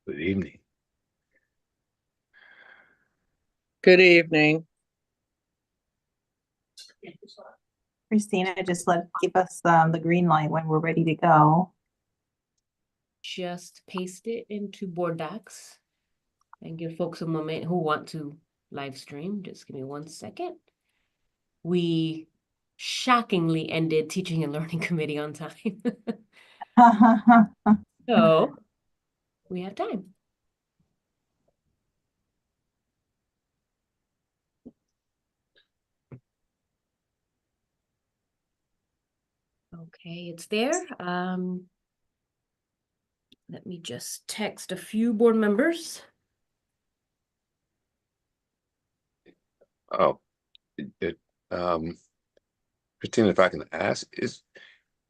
Good evening. Good evening. Christina, just give us the green light when we're ready to go. Just paste it into Board Docs and give folks a moment who want to live stream. Just give me 1 second. We shockingly ended Teaching and Learning Committee on time. So we have time. Okay, it's there. Let me just text a few board members. Oh, it, um, Christina, if I can ask,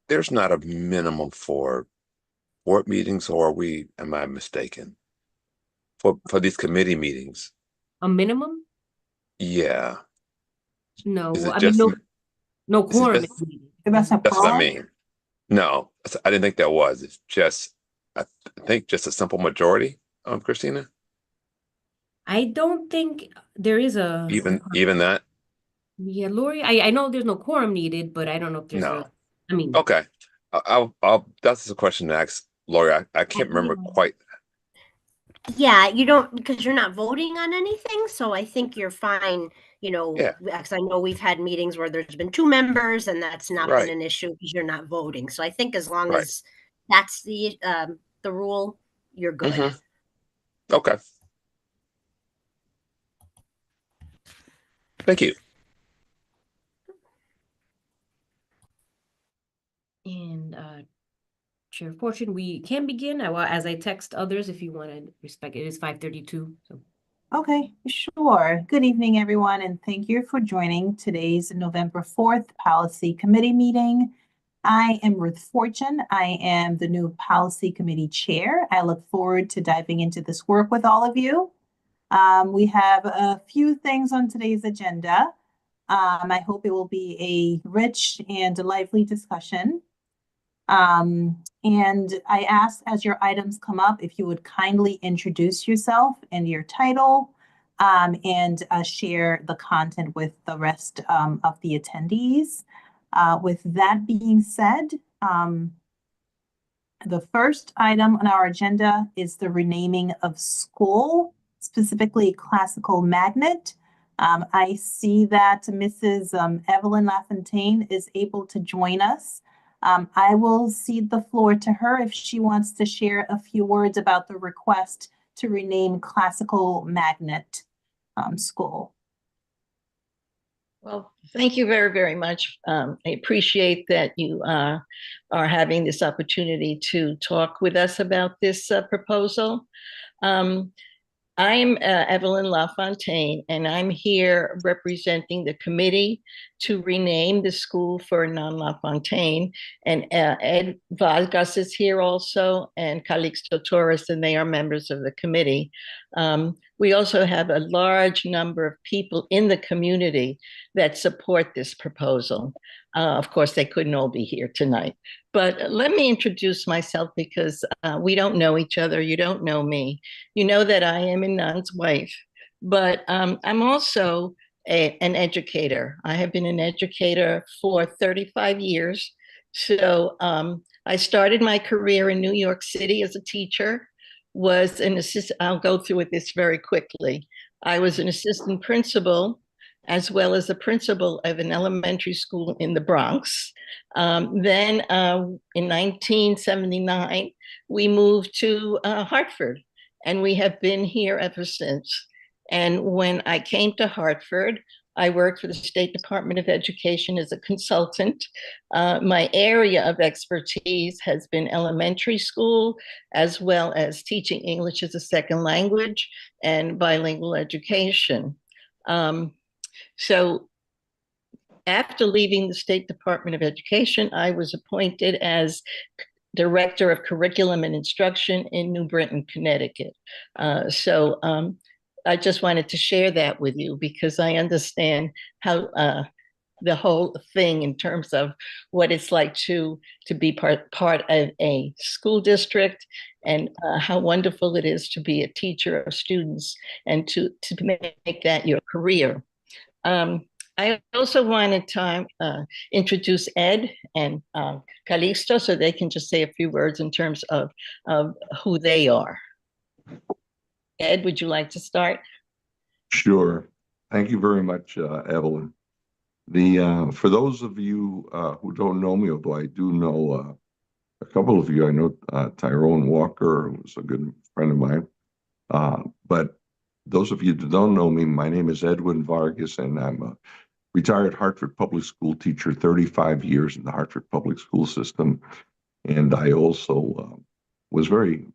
there's not a minimum for board meetings, or am I mistaken? For these committee meetings? A minimum? Yeah. Is No, it I mean, just, no is it quorum is just, needed. That's a that's what I quorum? mean. No, I didn't think that was. It's just, I think just a simple majority, Christina, I don't think there is a, even that? yeah, Lori, I know there's no quorum needed, but I don't know if there's No. a, I mean, Okay. That's a question to ask Lori. I can't remember quite. Yeah, you don't because you're not voting on anything. So I think you're fine, Yeah, because I know we've had meetings where there's been two members and that's not been right, an issue because you're not voting. So I think as long right. as that's the rule, you're good. Hmm. Okay. Thank you. and Chair Fortune, we can begin. As I text others, if you want to respect it is 5:32. So Okay, sure. Good evening, everyone, and thank you for joining today's November 4th Policy Committee meeting. I am Ruth Fortune. I am the new Policy Committee Chair. I look forward to diving into this work with all of you. We have a few things on today's agenda. I hope it will be a rich and lively discussion. And I ask as your items come up, if you would kindly introduce yourself and your title, and share the content with the rest of the attendees. With that being said, the first item on our agenda is the renaming of school, specifically Classical Magnet. I see that Mrs. Evelyn LaFontaine is able to join us. I will cede the floor to her if she wants to share a few words about the request to rename Classical Magnet School. Well, thank you very, very much. I appreciate that you are having this opportunity to talk with us about this proposal. Um, I'm Evelyn LaFontaine, and I'm here representing the committee to rename the school Ferdinand LaFontaine. And Ed Vargas is here also, and Calixto Torres, and they are members of the committee. We also have a large number of people in the community that support this proposal. Of course, they couldn't all be here tonight. But let me introduce myself because we don't know each other. You don't know me. You know that I am a nun's wife, but I'm also an educator. I have been an educator for 35 years. So I started my career in New York City as a teacher, was an assistant. I'll go through with this very quickly. I was an assistant principal as well as the principal of an elementary school in the Bronx. Then in 1979, we moved to Hartford, and we have been here ever since. And when I came to Hartford, I worked for the State Department of Education as a consultant. My area of expertise has been elementary school, as well as teaching English as a second language and bilingual education. Um, so after leaving the State Department of Education, I was appointed as Director of Curriculum and Instruction in New Britain, Connecticut. I just wanted to share that with you because I understand how the whole thing in terms of what it's like to be part of a school district, and how wonderful it is to be a teacher of students and to make that your career. I also wanted to introduce Ed and Calixto so they can just say a few words in terms of who they are. Ed, would you like to start? Sure. Thank you very much, Evelyn. For those of you who don't know me, although I do know a couple of you, I know Tyrone Walker, who's a good friend of mine. But those of you that don't know me, my name is Edwin Vargas, and I'm a retired Hartford Public School teacher, 35 years in the Hartford Public School system. And I also was very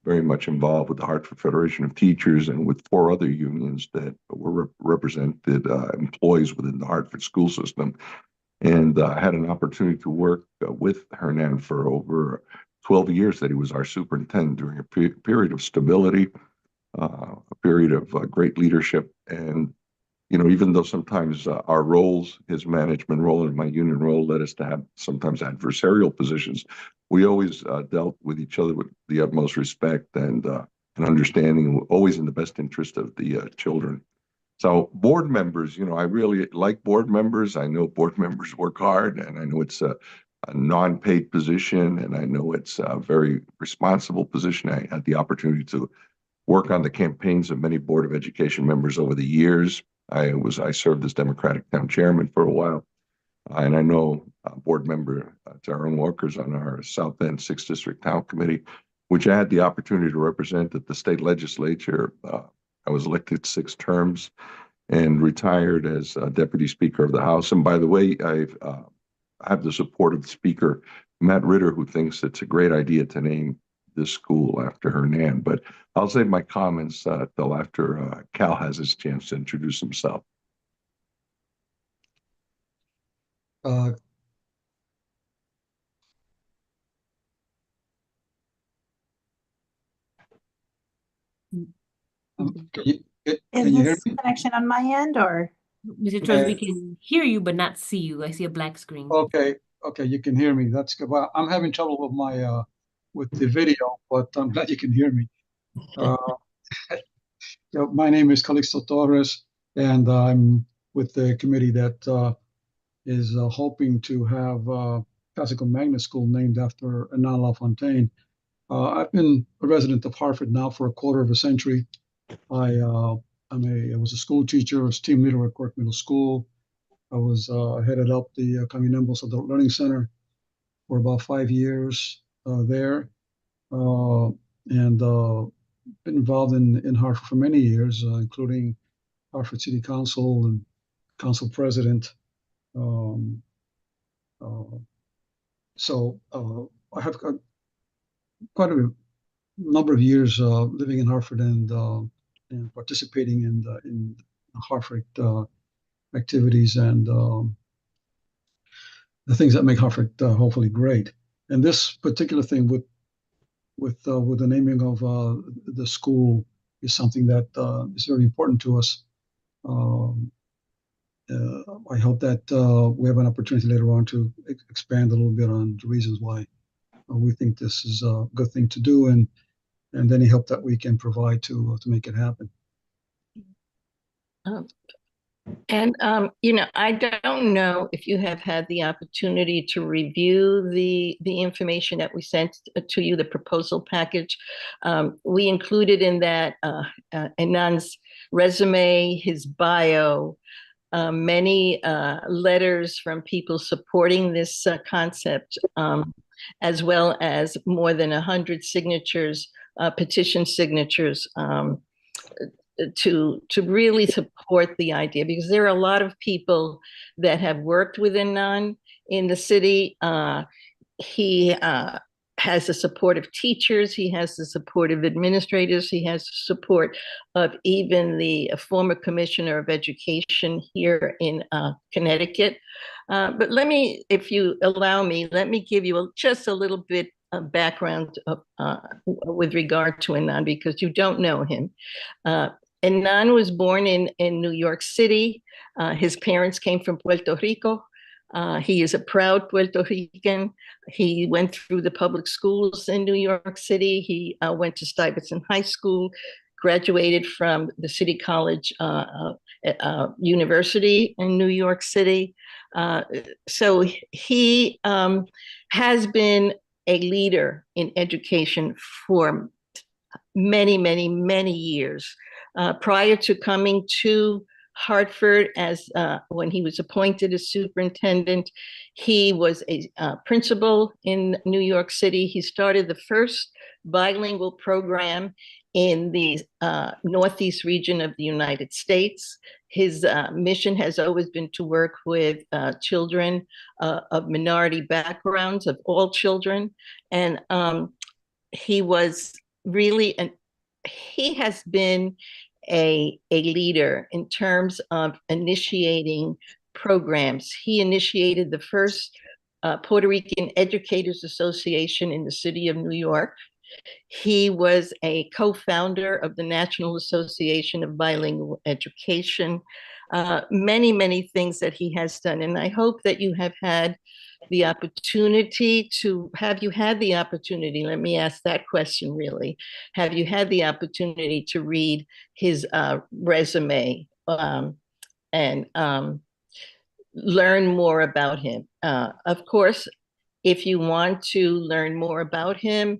much involved with the Hartford Federation of Teachers and with 4 other unions that were represented employees within the Hartford school system. And I had an opportunity to work with Hernan for over 12 years that he was our superintendent during a period of stability, a period of great leadership. And, you know, even though sometimes our roles, his management role and my union role, led us to have sometimes adversarial positions, we always dealt with each other with the utmost respect and understanding, always in the best interest of the children. So board members, you know, I really like board members. I know board members work hard, and I know it's a non-paid position, and I know it's a very responsible position. I had the opportunity to work on the campaigns of many Board of Education members over the years. I served as Democratic Town Chairman for a while, and I know board member Tyrone Walker's on our South End 6th District Town Committee, which I had the opportunity to represent at the state legislature. I was elected 6 terms and retired as Deputy Speaker of the House. And by the way, I have the support of the Speaker, Matt Ritter, who thinks it's a great idea to name this school after Hernan. But I'll save my comments till after Cal has his chance to introduce himself. Is Can you hear this me? connection on my end or? Mr. Torres, we can hear you but not see you. I see a black screen. Okay, you can hear me. That's good. Well, I'm having trouble with my with the video, but I'm glad you can hear me. My name is Calixto Torres, and I'm with the committee that is hoping to have Classical Magnet School named after Hernan LaFontaine. I've been a resident of Hartford now for a quarter of a century. I was a school teacher, I was team leader at Quirk Middle School. I was headed up the Caminambos Adult Learning Center for about 5 years there, and been involved in Hartford for many years, including Hartford City Council and council president. So I have quite a number of years living in Hartford and participating in Hartford activities and the things that make Hartford hopefully great. And this particular thing with the naming of the school is something that is very important to us. I hope that we have an opportunity later on to expand a little bit on the reasons why we think this is a good thing to do, and any help that we can provide to make it happen. You know, I don't know if you have had the opportunity to review the information that we sent to you, the proposal package. We included in that Hernan's resume, his bio, many letters from people supporting this concept, as well as more than 100 signatures, petition signatures, to really support the idea, because there are a lot of people that have worked with Hernan in the city. He has the support of teachers, he has the support of administrators, he has the support of even the former commissioner of education here in Connecticut. But let me, if you allow me, let me give you just a little bit of background with regard to Hernan, because you don't know him. Hernan was born in New York City. His parents came from Puerto Rico. He is a proud Puerto Rican. He went through the public schools in New York City. He went to Stuyvesant High School, graduated from the City College University in New York City. So he has been a leader in education for many, many, many years. Prior to coming to Hartford, as when he was appointed as superintendent, he was a principal in New York City. He started the first bilingual program in the Northeast region of the United States. His mission has always been to work with children of minority backgrounds, of all children. And he was really he has been a leader in terms of initiating programs. He initiated the first Puerto Rican Educators Association in the city of New York. He was a co-founder of the National Association of Bilingual Education. Many, many things that he has done. And I hope that you have had the opportunity to, have you had the opportunity, let me ask that question really, have you had the opportunity to read his resume and learn more about him? Of course, if you want to learn more about him,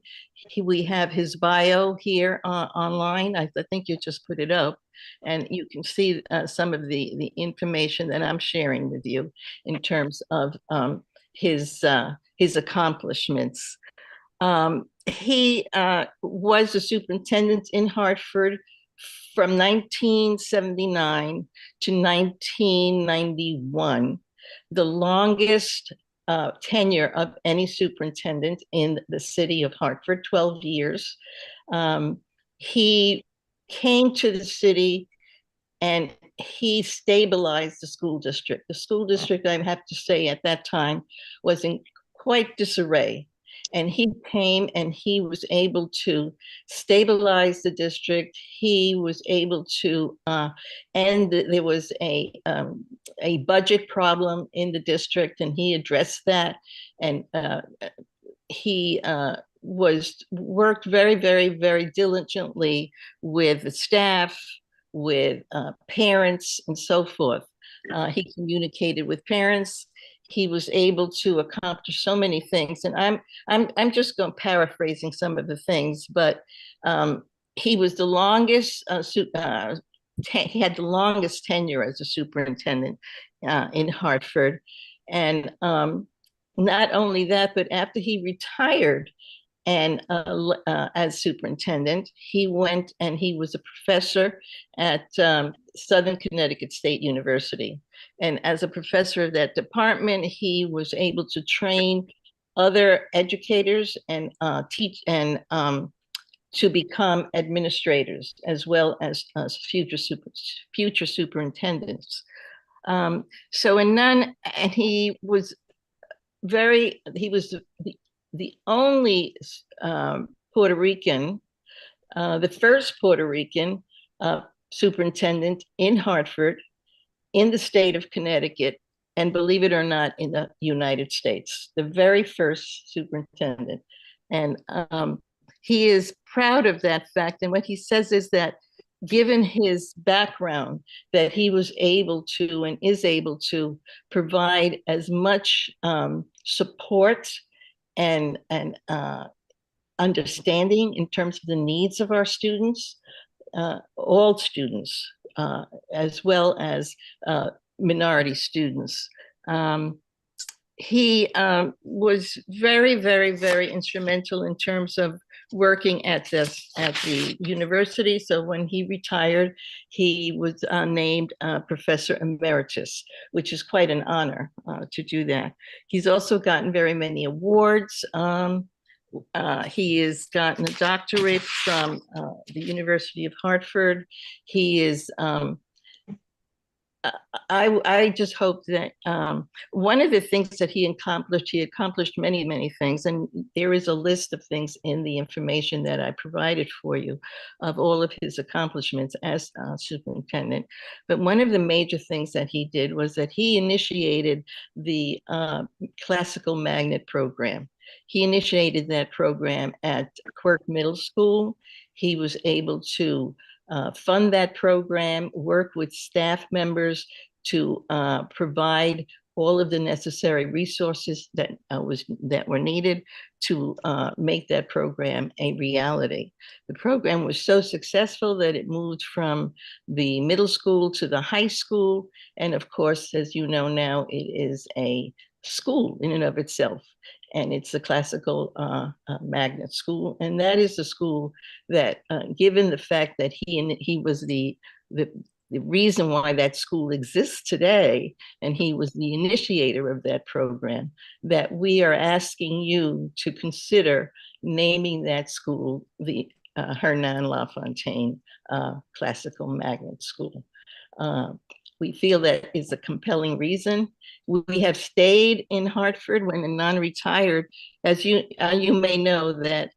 we have his bio here online. I think you just put it up, and you can see some of the information that I'm sharing with you in terms of his accomplishments. He was a superintendent in Hartford from 1979 to 1991, the longest tenure of any superintendent in the city of Hartford, 12 years. He came to the city and he stabilized the school district. The school district, I have to say, at that time was in quite disarray. And he came and he was able to stabilize the district. He was able to end, there was a budget problem in the district, and he addressed that. And he worked very, very, very diligently with the staff, with parents, and so forth. He communicated with parents. He was able to accomplish so many things, and I'm just going paraphrasing some of the things, but he was the longest. He had the longest tenure as a superintendent in Hartford, and not only that, but after he retired and as superintendent, he went and he was a professor at Southern Connecticut State University. And as a professor of that department, he was able to train other educators and teach and to become administrators, as well as future superintendents. So Hernan, and he was the only Puerto Rican, the first Puerto Rican superintendent in Hartford, in the state of Connecticut, and believe it or not, in the United States, the very first superintendent. And he is proud of that fact. And what he says is that given his background, that he was able to and is able to provide as much support and understanding in terms of the needs of our students, all students, as well as minority students. He was very, very, very instrumental in terms of working at the university. So when he retired, he was named Professor Emeritus, which is quite an honor to do that. He's also gotten very many awards. He has gotten a doctorate from the University of Hartford. He is I just hope that one of the things that he accomplished many, many things, and there is a list of things in the information that I provided for you of all of his accomplishments as superintendent. But one of the major things that he did was that he initiated the classical magnet program. He initiated that program at Quirk Middle School. He was able to fund that program, work with staff members to provide all of the necessary resources that were needed to make that program a reality. The program was so successful that it moved from the middle school to the high school, and of course, as you know now, it is a school in and of itself. And it's a classical magnet school. And that is the school that, given the fact that he was the reason why that school exists today, and he was the initiator of that program, that we are asking you to consider naming that school the Hernan LaFontaine Classical Magnet School. We feel that is a compelling reason. We have stayed in Hartford when the non-retired, as you may know, that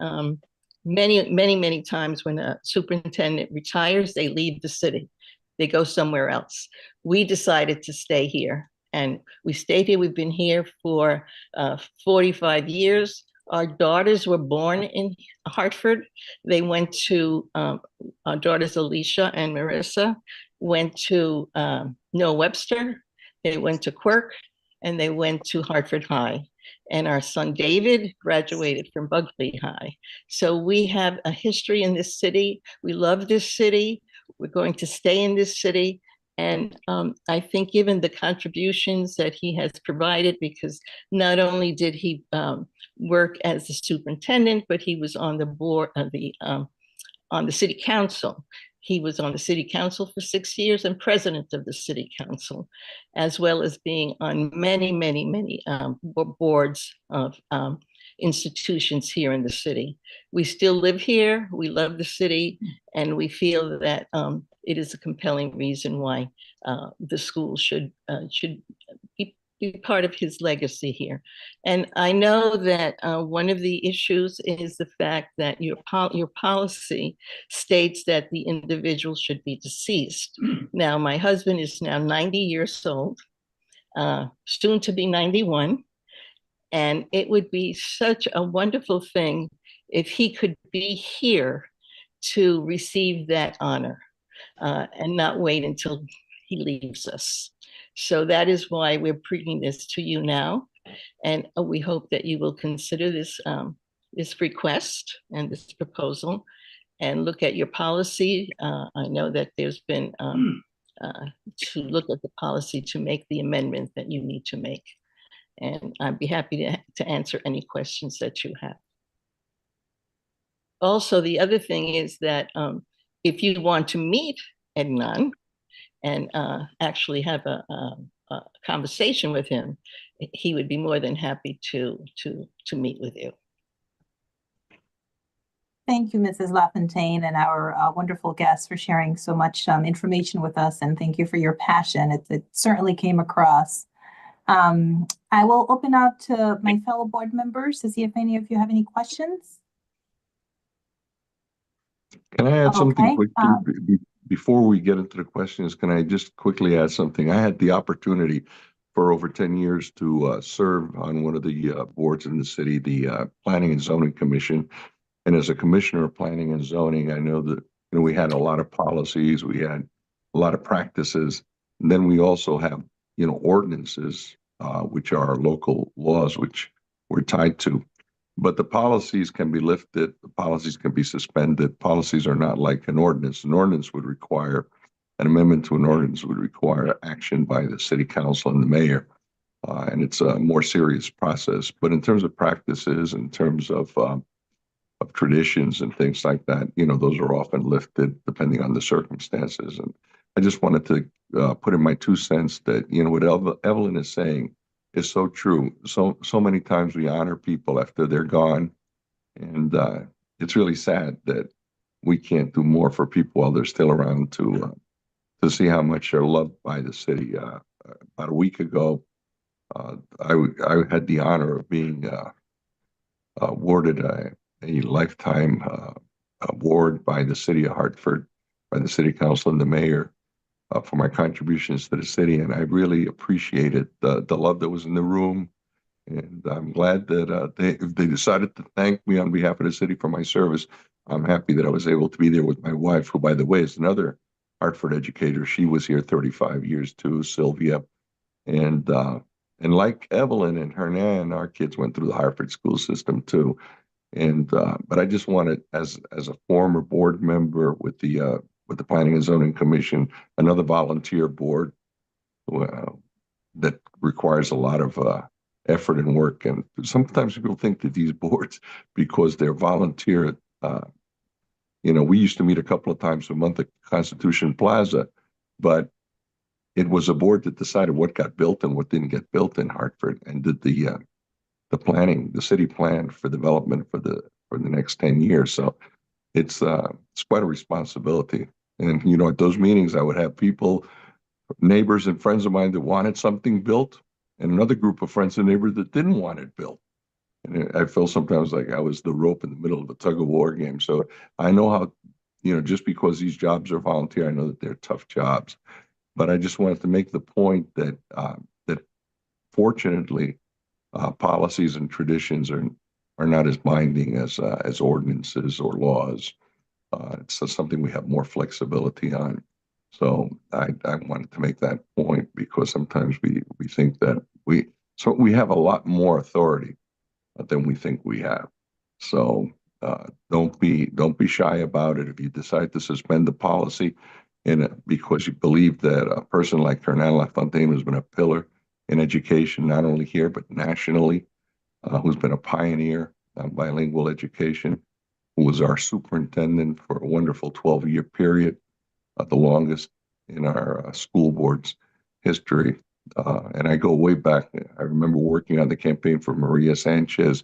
many times when a superintendent retires, they leave the city. They go somewhere else. We decided to stay here, and we stayed here. We've been here for 45 years. Our daughters were born in Hartford. They went to, our daughters Alicia and Marissa went to Noah Webster, they went to Quirk, and they went to Hartford High. And our son David graduated from Buckley High. So we have a history in this city. We love this city. We're going to stay in this city. And I think given the contributions that he has provided, because not only did he work as the superintendent, but he was on the board of on the city council. He was on the city council for 6 years and president of the city council, as well as being on many boards of institutions here in the city. We still live here, we love the city, and we feel that it is a compelling reason why the school should be part of his legacy here. And I know that one of the issues is the fact that your policy states that the individual should be deceased. Now, my husband is now 90 years old, soon to be 91. And it would be such a wonderful thing if he could be here to receive that honor and not wait until he leaves us. So that is why we're bringing this to you now. And we hope that you will consider this, this request and this proposal and look at your policy. I know that there's been to look at the policy to make the amendment that you need to make. And I'd be happy to answer any questions that you have. Also, the other thing is that if you want to meet Hernan and actually have a conversation with him, he would be more than happy to meet with you. Thank you, Mrs. LaFontaine, and our wonderful guests for sharing so much information with us, and thank you for your passion. It certainly came across. I will open up to my fellow board members to see if any of you have any questions. Can I add something Okay, quick? Before we get into the questions, can I just quickly add something? I had the opportunity for over 10 years to serve on one of the boards in the city, the Planning and Zoning Commission. And as a commissioner of planning and zoning, I know that we had a lot of policies, we had a lot of practices. And then we also have ordinances, which are local laws, which we're tied to. But the policies can be lifted, the policies can be suspended. Policies are not like an ordinance. An ordinance would require, an amendment to an ordinance would require action by the city council and the mayor. And it's a more serious process. But in terms of practices, in terms of traditions and things like that, those are often lifted depending on the circumstances. And I just wanted to put in my 2 cents that, what Evelyn is saying is so true. So many times we honor people after they're gone. And it's really sad that we can't do more for people while they're still around to to see how much they're loved by the city. About a week ago, I had the honor of being awarded a lifetime award by the city of Hartford, by the city council and the mayor for my contributions to the city. And I really appreciated the love that was in the room. And I'm glad that if they decided to thank me on behalf of the city for my service. I'm happy that I was able to be there with my wife, who, by the way, is another Hartford educator. She was here 35 years too, Sylvia. And like Evelyn and Hernan, our kids went through the Hartford school system too. And but I just wanted, as a former board member with the Planning and Zoning Commission, another volunteer board that requires a lot of effort and work. And sometimes people think that these boards, because they're volunteer, we used to meet a couple of times a month at Constitution Plaza, but it was a board that decided what got built and what didn't get built in Hartford, and did the planning, the city plan for development for the next 10 years. So it's quite a responsibility. And at those meetings, I would have people, neighbors and friends of mine that wanted something built, and another group of friends and neighbors that didn't want it built. And I feel sometimes like I was the rope in the middle of a tug of war game. So I know how, just because these jobs are volunteer, I know that they're tough jobs. But I just wanted to make the point that that fortunately, policies and traditions are not as binding as ordinances or laws. It's something we have more flexibility on. So I wanted to make that point, because sometimes we think that we have a lot more authority than we think we have. So don't be shy about it. If you decide to suspend the policy because you believe that a person like Hernan LaFontaine, who's been a pillar in education, not only here, but nationally, who's been a pioneer on bilingual education, who was our superintendent for a wonderful 12-year period, the longest in our school board's history. And I go way back. I remember working on the campaign for Maria Sanchez,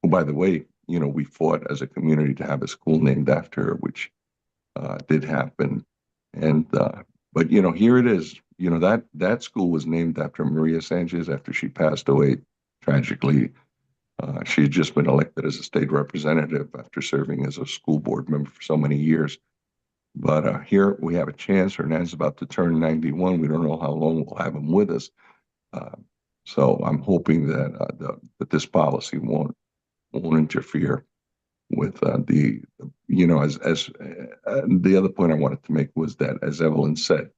who, by the way, we fought as a community to have a school named after her, which did happen. And but here it is. That school was named after Maria Sanchez after she passed away tragically. She had just been elected as a state representative after serving as a school board member for so many years. But here we have a chance. Hernan's about to turn 91. We don't know how long we'll have him with us. So I'm hoping that that this policy won't interfere with the other point I wanted to make was that, as Evelyn said,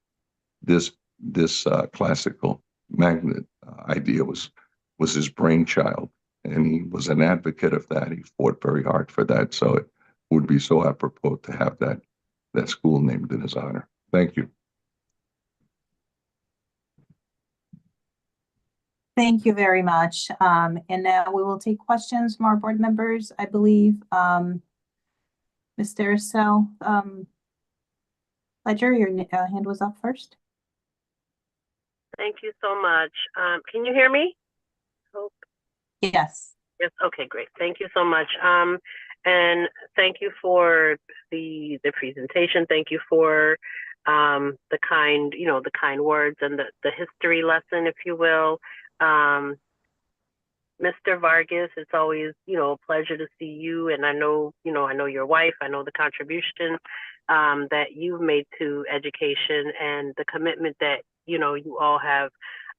this classical magnet idea was his brainchild, and he was an advocate of that. He fought very hard for that. So it would be so apropos to have that school named in his honor. Thank you. Thank you very much. And now we will take questions from our board members. I believe, Ms. Darcel, Ledger, your hand was up first. Thank you so much. Can you hear me? Hope. Yes. Yes. Okay, great. Thank you so much. And thank you for the presentation. Thank you for the kind words and the history lesson, if you will. Mr. Vargas, it's always, a pleasure to see you. And I know your wife, I know the contribution that you've made to education and the commitment that, you all have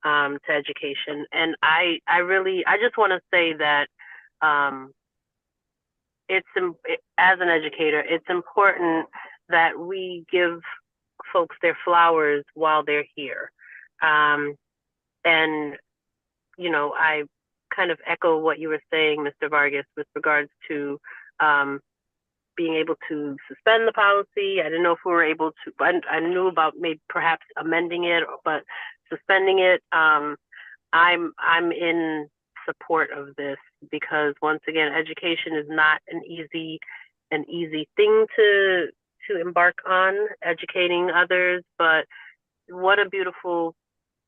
to education. And I just want to say that as an educator, it's important that we give folks their flowers while they're here. And, I kind of echo what you were saying, Mr. Vargas, with regards to being able to suspend the policy. I didn't know if we were able to, I knew about maybe perhaps amending it, but suspending it, I'm in support of this, because once again, education is not an easy thing to embark on, educating others, but what a beautiful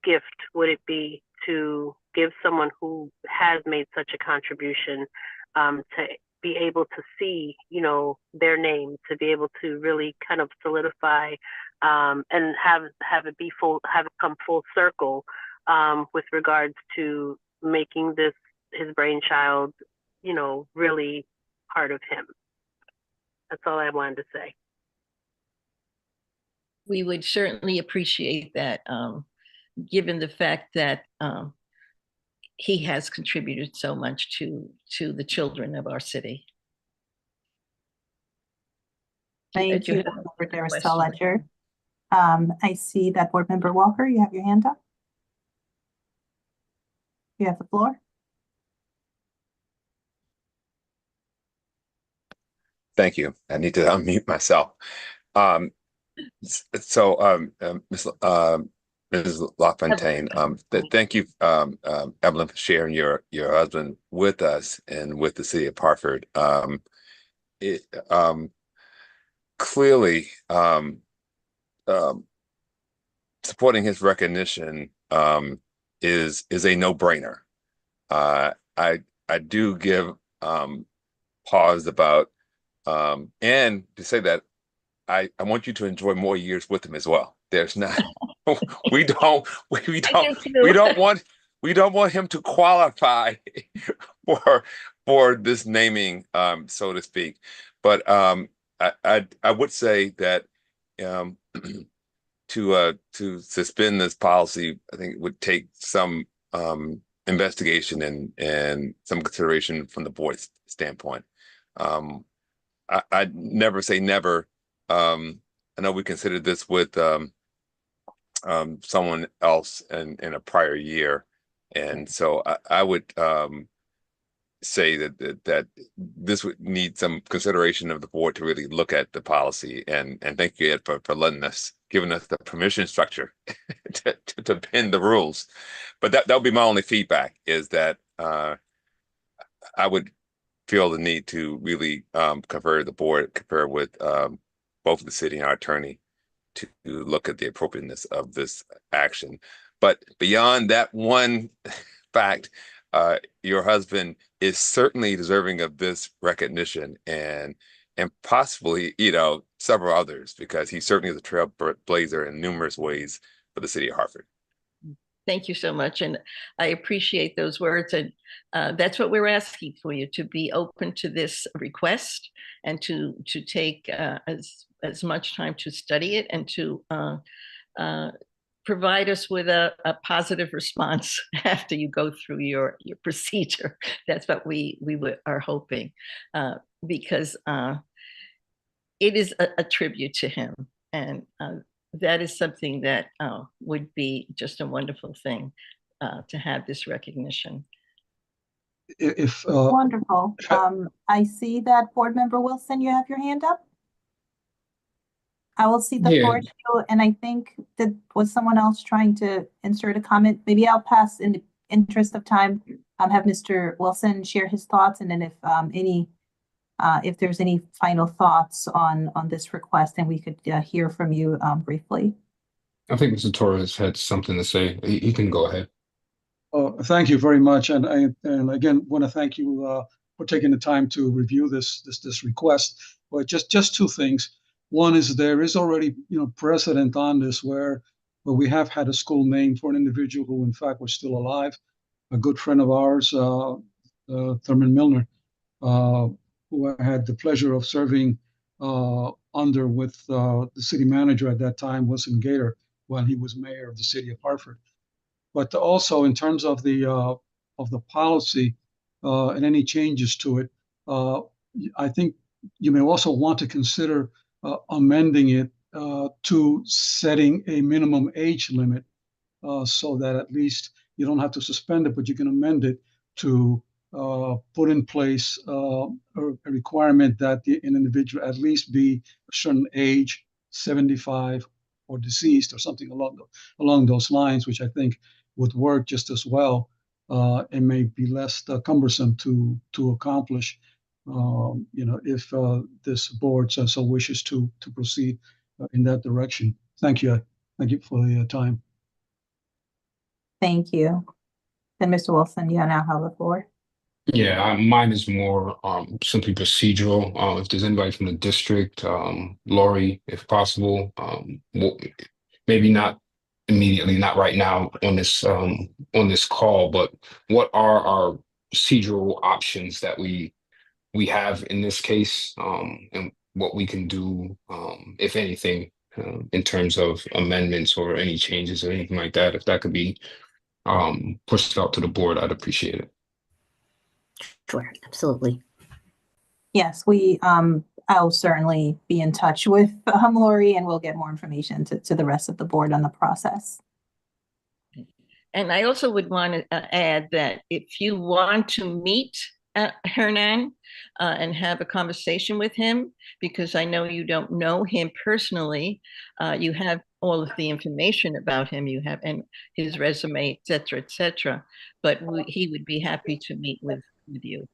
gift would it be to give someone who has made such a contribution to be able to see, their name, to be able to really kind of solidify and have it come full circle with regards to making this his brainchild, really part of him. That's all I wanted to say. We would certainly appreciate that, given the fact that he has contributed so much to the children of our city. Thank Do you, have Board Member question? Ledger. I see that Board Member Walker, you have your hand up. You have the floor. Thank you. I need to unmute myself. Ms. LaFontaine, thank you, Evelyn, for sharing your husband with us and with the city of Hartford. Clearly, supporting his recognition is a no-brainer. I do give pause about and to say that I want you to enjoy more years with him as well. There's not we don't want him to qualify for this naming, so to speak. But I would say that to suspend this policy, I think it would take some investigation and some consideration from the board's standpoint. I'd never say never. I know we considered this with someone else in a prior year, and so I would say that this would need some consideration of the board to really look at the policy. And thank you, Ed, for letting us, giving us the permission structure to bend the rules. But that would be my only feedback, is that I would feel the need to really confer with both the city and our attorney to look at the appropriateness of this action. But beyond that one fact, your husband is certainly deserving of this recognition and possibly, several others, because he certainly is a trailblazer in numerous ways for the city of Hartford. Thank you so much. And I appreciate those words. And that's what we're asking for you, to be open to this request and to take as much time to study it and to provide us with a positive response after you go through your procedure. That's what we are hoping, because it is a tribute to him. And that is something that would be just a wonderful thing, to have this recognition. Wonderful. I see that Board Member Wilson, you have your hand up. I will see the floor to you, and I think that was someone else trying to insert a comment. Maybe I'll pass, in the interest of time, have Mr. Wilson share his thoughts, and then if there's any final thoughts on this request, and we could hear from you briefly. I think Mr. Torres had something to say. He can go ahead. Thank you very much, and again want to thank you for taking the time to review this request. But just two things. One is there is already precedent on this where we have had a school named for an individual who in fact was still alive, a good friend of ours, Thurman Milner, who I had the pleasure of serving under with the city manager at that time, Wilson Gator, when he was mayor of the city of Hartford. But also in terms of the policy and any changes to it, I think you may also want to consider amending it to setting a minimum age limit, so that at least you don't have to suspend it, but you can amend it to put in place a requirement that an individual at least be a certain age, 75 or deceased, or something along those lines, which I think would work just as well, and may be less cumbersome to accomplish, if this board so wishes to proceed in that direction. Thank you. Thank you for your time. Thank you. Then Mr. Wilson, you now have the floor. Yeah, mine is more simply procedural. If there's anybody from the district, Lori, if possible, maybe not immediately, not right now on this call, but what are our procedural options that we have in this case, and what we can do, if anything, in terms of amendments or any changes or anything like that. If that could be pushed out to the board, I'd appreciate it. Sure, absolutely. Yes, I'll certainly be in touch with Lori, and we'll get more information to the rest of the board on the process. And I also would want to add that if you want to meet Hernan and have a conversation with him, because I know you don't know him personally, you have all of the information about him, you have and his resume, et cetera. But he would be happy to meet with you.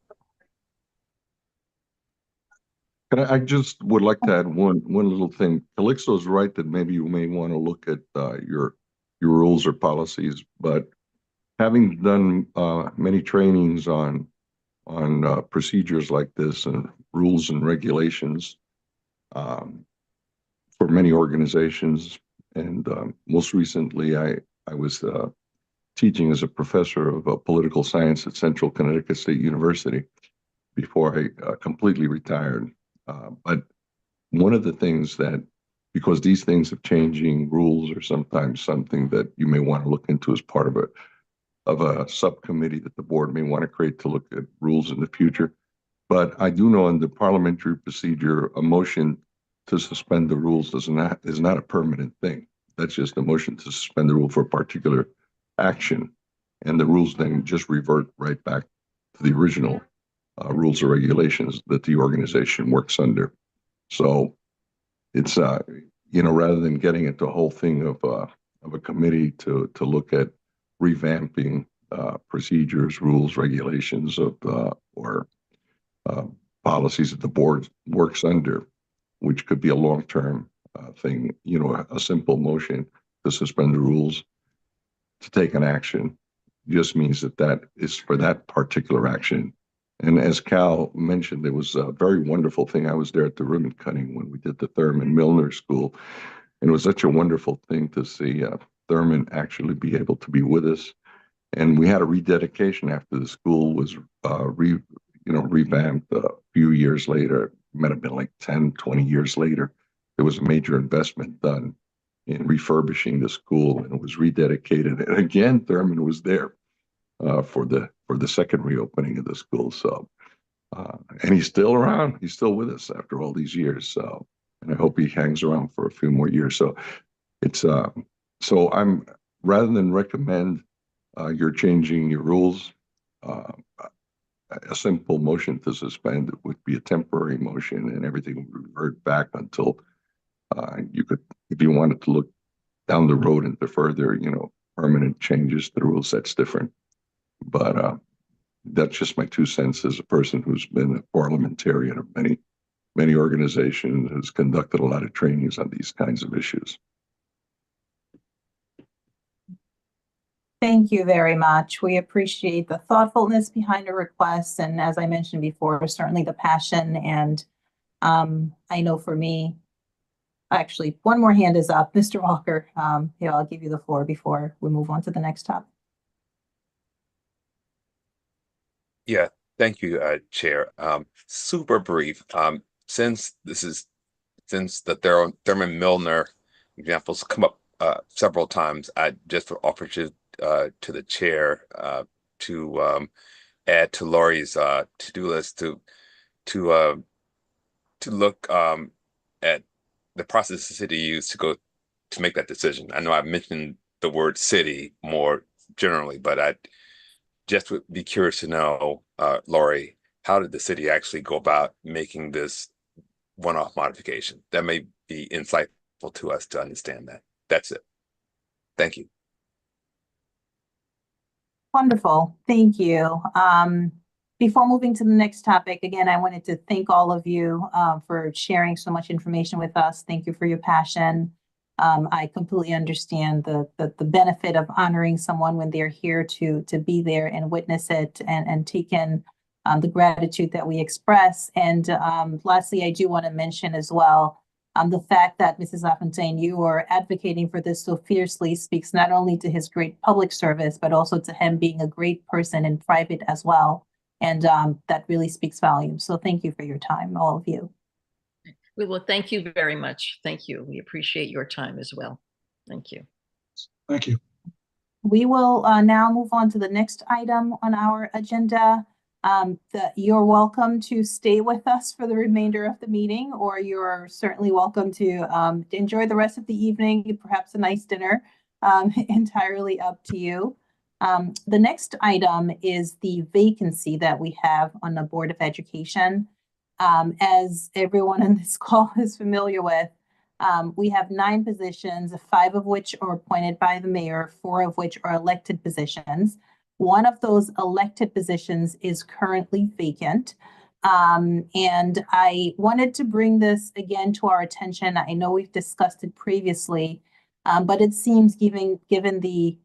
I just would like to add one little thing. Calixto's right that maybe you may want to look at your rules or policies, but having done many trainings on procedures like this and rules and regulations for many organizations, and most recently I was teaching as a professor of political science at Central Connecticut State University before I completely retired. But one of the things that, because these things of changing rules are sometimes something that you may want to look into as part of a subcommittee that the board may want to create to look at rules in the future. But I do know in the parliamentary procedure, a motion to suspend the rules is not a permanent thing. That's just a motion to suspend the rule for a particular action. And the rules then just revert right back to the original rules or regulations that the organization works under. So it's, rather than getting into a whole thing of a committee to look at revamping procedures, rules, regulations or policies that the board works under, which could be a long-term thing, a simple motion to suspend the rules to take an action just means that is for that particular action. And as Cal mentioned, it was a very wonderful thing. I was there at the ribbon cutting when we did the Thurman Milner School. And it was such a wonderful thing to see Thurman actually be able to be with us. And we had a rededication after the school was revamped a few years later. It might have been like 10, 20 years later. There was a major investment done in refurbishing the school, and it was rededicated. And again, Thurman was there for the second reopening of the school. So, and he's still around. He's still with us after all these years. So, and I hope he hangs around for a few more years. So, it's so I'm rather than recommend you're changing your rules. A simple motion to suspend would be a temporary motion, and everything would revert back until you could, if you wanted to look down the road into further, permanent changes to the rules. That's different. But that's just my 2 cents as a person who's been a parliamentarian of many organizations, has conducted a lot of trainings on these kinds of issues. Thank you very much. We appreciate the thoughtfulness behind the request. And as I mentioned before, certainly the passion. And I know for me, actually, one more hand is up. Mr. Walker, I'll give you the floor before we move on to the next topic. Yeah, thank you, Chair. Super brief. Since the Thurman Milner examples come up several times, I just offer to the chair to add to Lori's to-do list to look at the process the city used to make that decision. I know I've mentioned the word city more generally, but I just would be curious to know, Lori, how did the city actually go about making this one-off modification? That may be insightful to us to understand that. That's it. Thank you. Wonderful. Thank you. Before moving to the next topic, again, I wanted to thank all of you for sharing so much information with us. Thank you for your passion. I completely understand the benefit of honoring someone when they're here to be there and witness it and take in the gratitude that we express. And lastly, I do want to mention as well the fact that Mrs. LaFontaine, you are advocating for this so fiercely speaks not only to his great public service, but also to him being a great person in private as well. And that really speaks volumes. So thank you for your time, all of you. Well, thank you very much. Thank you. We appreciate your time as well. Thank you. Thank you. We will now move on to the next item on our agenda. You're welcome to stay with us for the remainder of the meeting, or you're certainly welcome to enjoy the rest of the evening, perhaps a nice dinner, entirely up to you. The next item is the vacancy that we have on the Board of Education. As everyone on this call is familiar with, we have 9 positions, 5 of which are appointed by the mayor, 4 of which are elected positions. One of those elected positions is currently vacant. And I wanted to bring this again to our attention. I know we've discussed it previously, but it seems given the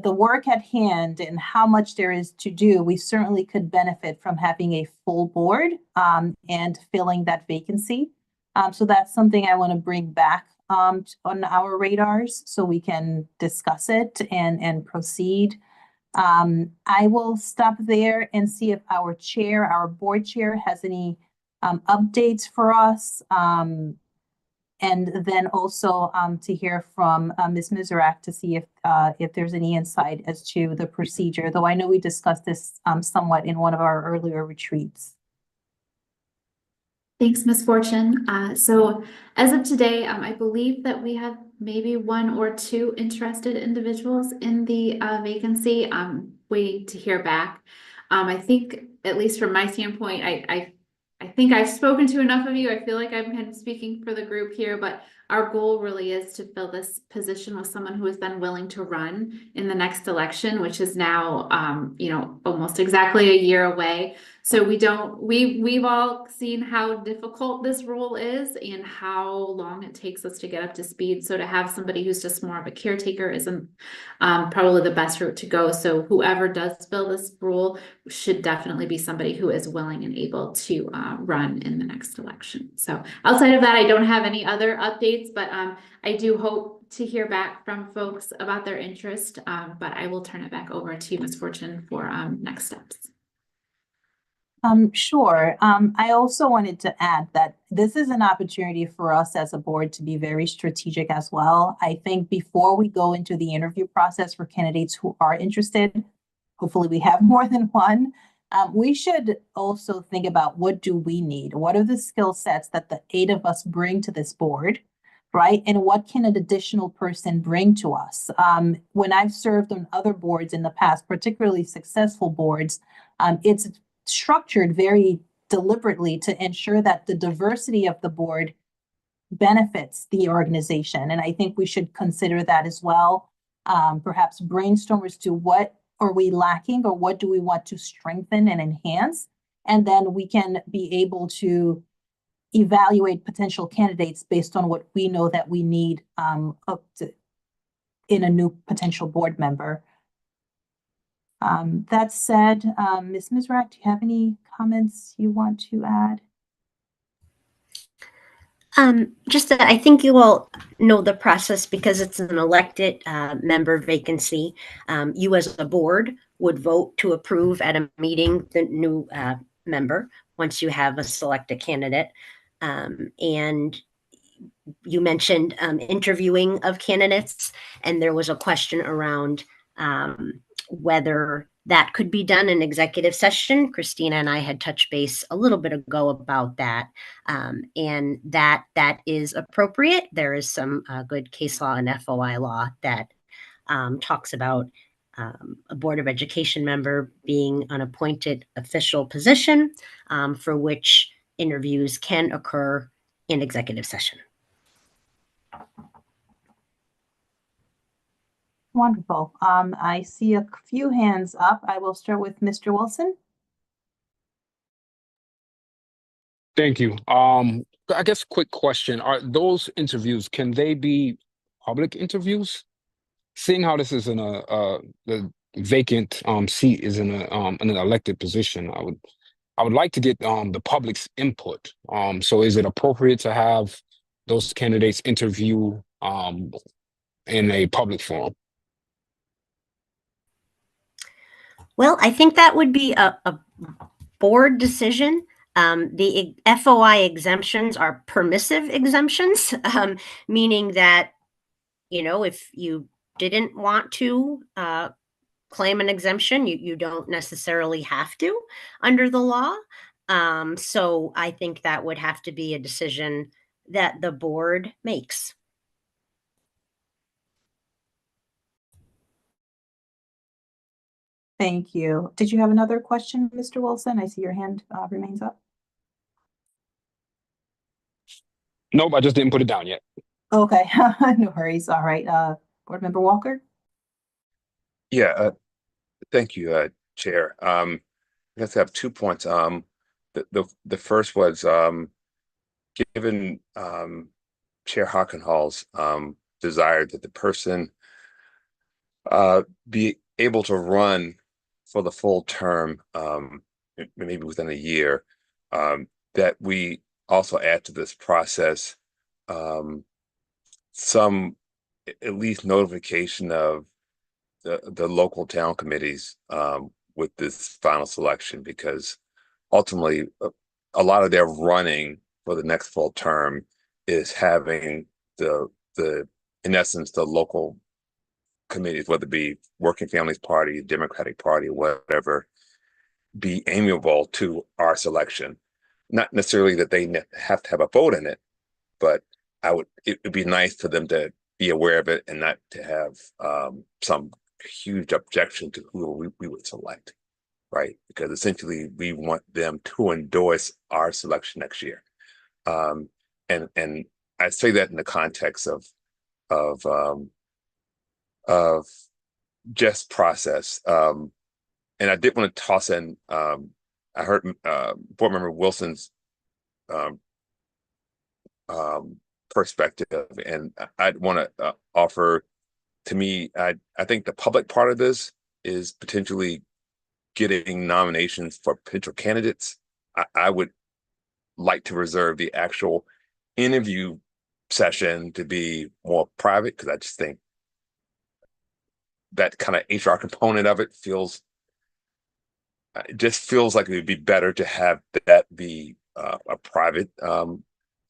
work at hand and how much there is to do, we certainly could benefit from having a full board and filling that vacancy. So that's something I want to bring back on our radars so we can discuss it and proceed. I will stop there and see if our board chair has any updates for us. And then also to hear from Ms. Mizrak to see if there's any insight as to the procedure, though I know we discussed this somewhat in one of our earlier retreats. Thanks, Ms. Fortune. So as of today, I believe that we have maybe 1 or 2 interested individuals in the vacancy. I'm waiting to hear back. I think, at least from my standpoint, I think I've spoken to enough of you. I feel like I'm kind of speaking for the group here, but our goal really is to fill this position with someone who has been willing to run in the next election, which is now, almost exactly a year away. So we've all seen how difficult this role is and how long it takes us to get up to speed. So to have somebody who's just more of a caretaker isn't probably the best route to go. So whoever does fill this role should definitely be somebody who is willing and able to run in the next election. So outside of that, I don't have any other updates, but I do hope to hear back from folks about their interest. But I will turn it back over to Ms. Fortune for next steps. Sure. I also wanted to add that this is an opportunity for us as a board to be very strategic as well. I think before we go into the interview process for candidates who are interested, hopefully we have more than one, we should also think about what do we need? What are the skill sets that the 8 of us bring to this board, right? And what can an additional person bring to us? When I've served on other boards in the past, particularly successful boards, it's structured very deliberately to ensure that the diversity of the board benefits the organization. And I think we should consider that as well. Perhaps brainstorm as to what are we lacking or what do we want to strengthen and enhance? And then we can be able to evaluate potential candidates based on what we know that we need in a new potential board member. That said, Ms. Mizrak, do you have any comments you want to add? Just that I think you all know the process because it's an elected member vacancy. You as a board would vote to approve at a meeting the new member once you have a selected candidate. And you mentioned interviewing of candidates, and there was a question around whether that could be done in executive session. Christina and I had touched base a little bit ago about that, and that is appropriate. There is some good case law and FOI law that talks about a Board of Education member being an appointed official position for which interviews can occur in executive session. Wonderful. I see a few hands up. I will start with Mr. Wilson. Thank you. I guess quick question. Are those interviews, can they be public interviews? Seeing how this is in the vacant seat is in an elected position, I would like to get the public's input. So is it appropriate to have those candidates interview in a public forum? Well, I think that would be a board decision. The FOI exemptions are permissive exemptions, meaning that, you know, if you didn't want to claim an exemption, you don't necessarily have to under the law. So I think that would have to be a decision that the board makes. Thank you. Did you have another question, Mr. Wilson? I see your hand remains up. Nope, I just didn't put it down yet. Okay, no worries. All right, Board Member Walker? Yeah, thank you, Chair. I guess I have 2 points. The first was given Chair Hockenhall's desire that the person be able to run for the full term, maybe within a year, that we also add to this process some at least notification of the local town committees with this final selection, because ultimately a lot of their running for the next full term is having the in essence the local committees, whether it be Working Families Party, Democratic Party, whatever, be amiable to our selection. Not necessarily that they have to have a vote in it, but it would be nice for them to be aware of it and not to have some huge objection to who we would select, right? Because essentially we want them to endorse our selection next year. And I say that in the context of just process. And I did want to toss in, I heard Board Member Wilson's perspective, and I'd want to offer, to me, I think the public part of this is potentially getting nominations for potential candidates. I would like to reserve the actual interview session to be more private, because I just think that kind of HR component of it just feels like it would be better to have that be a private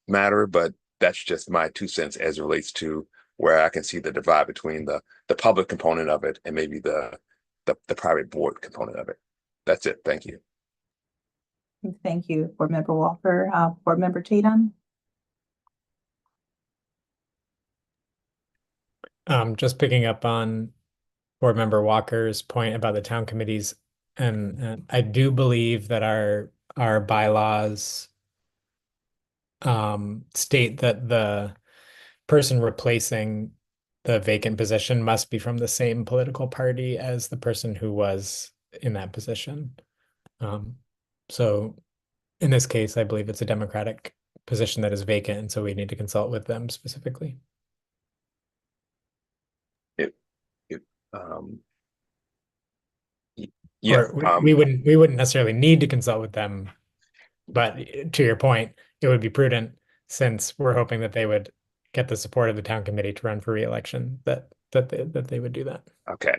matter. But that's just my 2 cents as it relates to where I can see the divide between the public component of it and maybe the private board component of it. That's it. Thank you. Thank you, Board Member Walker. Board Member Tatum? Just picking up on Board Member Walker's point about the town committees, and I do believe that our bylaws state that the person replacing the vacant position must be from the same political party as the person who was in that position. So in this case, I believe it's a Democratic position that is vacant, and so we need to consult with them specifically. Yeah, Or we wouldn't necessarily need to consult with them, but to your point, it would be prudent, since we're hoping that they would get the support of the town committee to run for re-election, that they would do that. okay.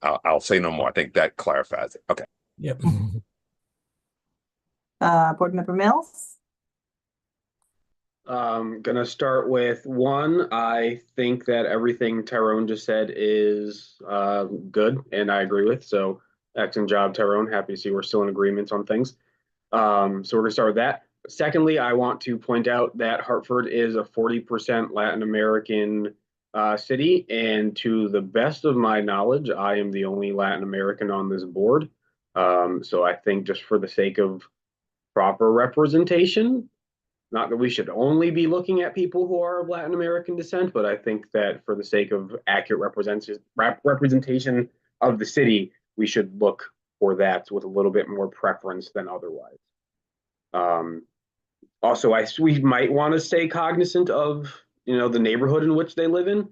I'll say no more. I think that clarifies it. Okay. Yep. Board Member Mills? Gonna start with 1. I think that everything Tyrone just said is good, and I agree with. So excellent job, Tyrone. Happy to see we're still in agreement on things. So we're gonna start with that. Secondly, I want to point out that Hartford is a 40% Latin American city, and to the best of my knowledge, I am the only Latin American on this board. So I think just for the sake of proper representation, not that we should only be looking at people who are of Latin American descent, but I think that for the sake of accurate representation of the city, we should look for that with a little bit more preference than otherwise. Also, we might want to stay cognizant of, the neighborhood in which they live in.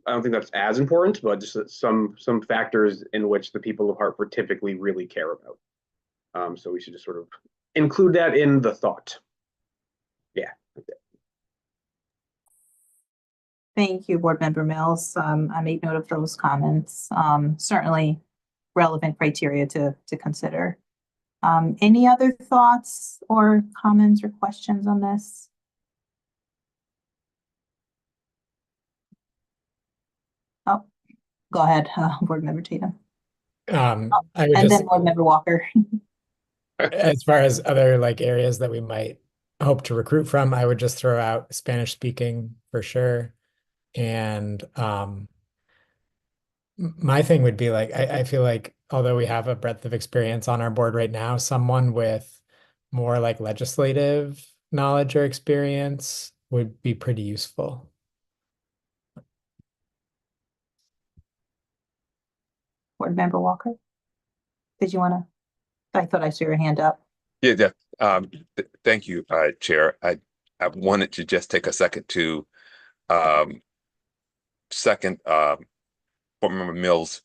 I don't think that's as important, but just some factors in which the people of Hartford typically really care about. So we should just sort of include that in the thought. Yeah. Thank you, Board Member Mills. I made note of those comments. Certainly relevant criteria to consider. Any other thoughts or comments or questions on this? Oh, go ahead, Board Member Tatum. I would And just, then Board Member Walker. as far as other like areas that we might hope to recruit from, I would just throw out Spanish speaking for sure. And my thing would be like, I feel like although we have a breadth of experience on our board right now, someone with more like legislative knowledge or experience would be pretty useful. Board Member Walker. Did you want to? I thought I saw your hand up. Yeah. Thank you, Chair. I wanted to just take a second to second Board Member Mills'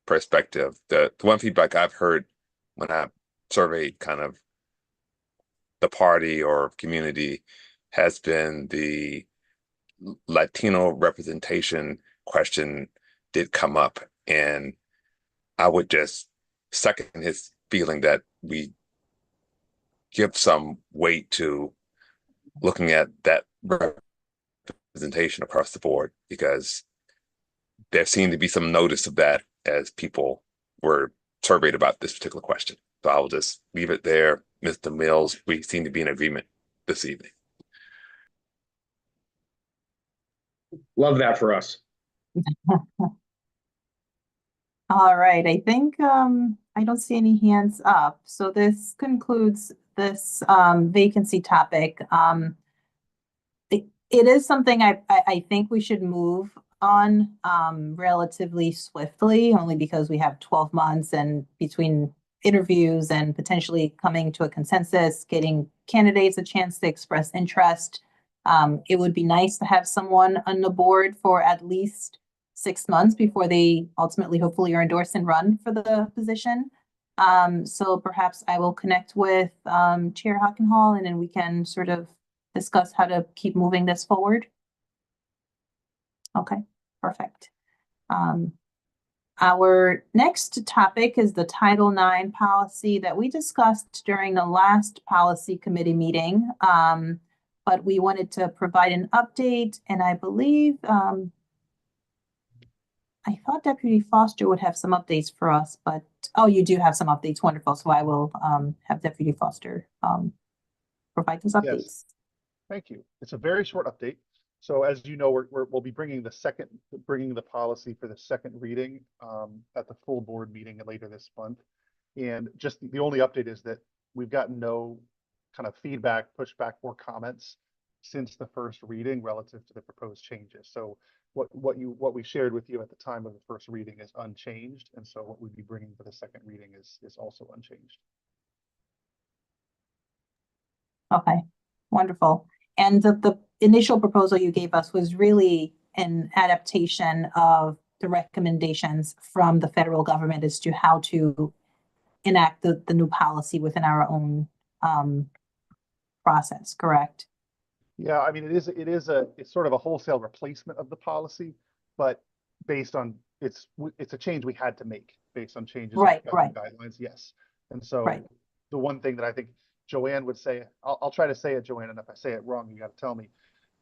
perspective. The one feedback I've heard when I surveyed kind of the party or community has been the Latino representation question did come up, and I would just second his feeling that we give some weight to looking at that representation across the board, because there seemed to be some notice of that as people were surveyed about this particular question. So I will just leave it there. Mr. Mills, we seem to be in agreement this evening. Love that for us. All right, I think I don't see any hands up. So this concludes this vacancy topic. It is something I think we should move on relatively swiftly, only because we have 12 months and between interviews and potentially coming to a consensus, getting candidates a chance to express interest. It would be nice to have someone on the board for at least 6 months before they ultimately, hopefully, are endorsed and run for the position. So perhaps I will connect with Chair Hockenhall, and then we can sort of discuss how to keep moving this forward. Okay, perfect. Our next topic is the Title IX policy that we discussed during the last policy committee meeting. But we wanted to provide an update, and I believe I thought Deputy Foster would have some updates for us, but oh, you do have some updates. Wonderful. So I will have Deputy Foster provide those updates. Yes. Thank you. It's a very short update. So as you know, we'll be bringing the policy for the second reading at the full board meeting later this month. And just the only update is that we've gotten no kind of feedback, pushback, or comments since the first reading relative to the proposed changes. So what we shared with you at the time of the first reading is unchanged, and so what we'd be bringing for the second reading is also unchanged. Okay, wonderful. And the initial proposal you gave us was really an adaptation of the recommendations from the federal government as to how to enact the new policy within our own process, correct? Yeah, I mean, it's sort of a wholesale replacement of the policy, but based on it's a change we had to make based on changes in guidelines. Yes. And so the one thing that I think Joanne would say, I'll try to say it, Joanne, and if I say it wrong, you got to tell me.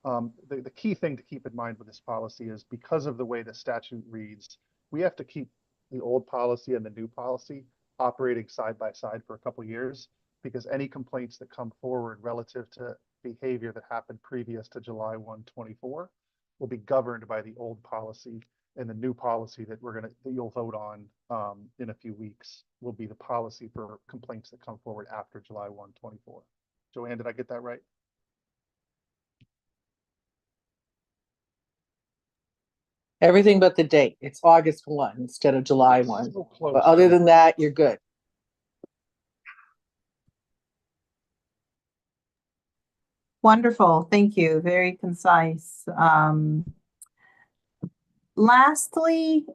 The key thing to keep in mind with this policy is because of the way the statute reads, we have to keep the old policy and the new policy operating side by side for a couple of years, because any complaints that come forward relative to behavior that happened previous to July 1, 24 will be governed by the old policy, and the new policy that you'll vote on in a few weeks will be the policy for complaints that come forward after July 1, 24. Joanne, did I get that right? Everything but the date. It's August 1 instead of July 1. So close. But other than that, you're good. Wonderful. Thank you. Very concise. lastly,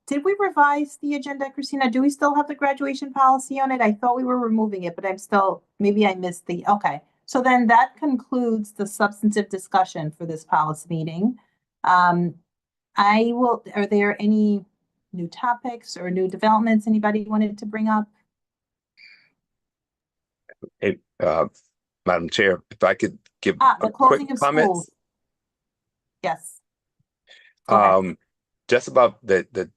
did we revise the agenda, Christina? Do we still have the graduation policy on it? I thought we were removing it, but maybe I missed okay. So then that concludes the substantive discussion for this policy meeting. Are there any new topics or new developments anybody wanted to bring up? Hey, Madam Chair, if I could give The a quick closing of comment. schools. Yes. Go ahead. Just about the